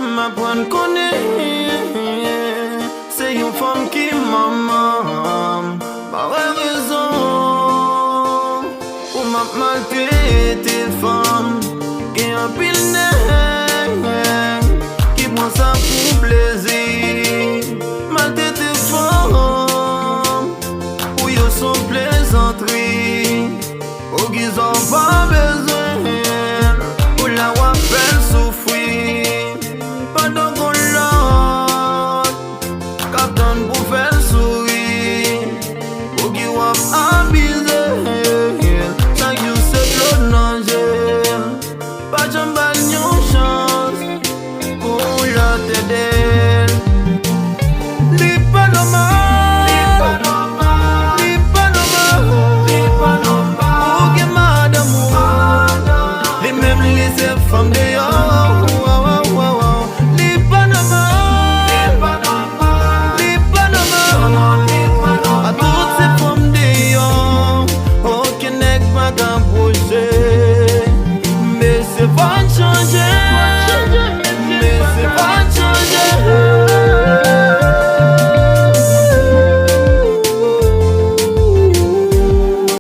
m'apprendre connaître. C'est une femme qui maman, pas raison. Ou m'a maltraité femme, qui a pile nègre, qui prend ça pour plaisir. Maltraité femme, ou yo son plaisanterie, ou qu'ils ont pas besoin, ou la wapel souffrir. Pendant qu'on l'autre, captain pour faire sourire, ou qui wap abuser. Chaque jour c'est l'autre danger, pas jamais une chance pour la t'aider.